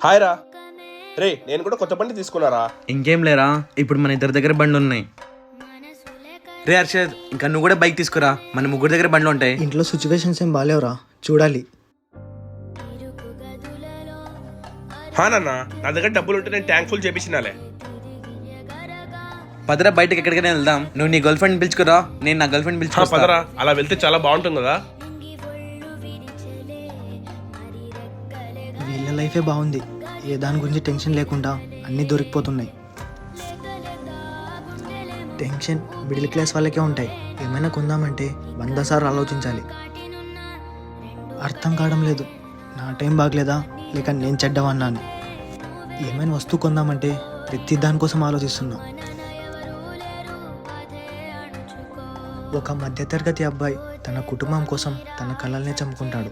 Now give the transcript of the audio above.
Hi రా. రే నేను కూడా కొత్త బండి తీసుకున్నారా. ఇంకేం లేరా, ఇప్పుడు మన ఇద్దరి దగ్గర బండ్లు ఉన్నాయి. రే హర్షద్, ఇంకా నువ్వు కూడా బైక్ తీసుకురా, మన ముగ్గురు దగ్గర బండ్లు ఉంటాయి. ఇంట్లో సిచ్యువేషన్స్ ఏం బాగాలేవురా, చూడాలి. హా నాన్న, నా దగ్గర డబ్బులు ఉంటే నేను ట్యాంక్ ఫుల్ చేపించినాలే. పదరా బయటకి ఎక్కడికైనా వెళ్దాం. నువ్వు నీ గర్ల్ ఫ్రెండ్ పిలుచుకురా, నేను నా గర్ల్ ఫ్రెండ్ పిలుచుకో. పదరా, అలా వెళ్తే చాలా బాగుంటుంది కదా. వీళ్ళ లైఫే బాగుంది, ఏ దాని గురించి టెన్షన్ లేకుండా అన్నీ దొరికిపోతున్నాయి. టెన్షన్ మిడిల్ క్లాస్ వాళ్ళకే ఉంటాయి. ఏమైనా కొందామంటే 100 సార్లు ఆలోచించాలి. అర్థం కావడం లేదు, నా టైం బాగలేదా లేక నేను చెడ్డవన్నా అని. ఏమైనా వస్తువు కొందామంటే ప్రతి దానికోసం ఆలోచిస్తున్నా. ఒక మధ్యతరగతి అబ్బాయి తన కుటుంబం కోసం తన కలల్నే చంపుకుంటాడు.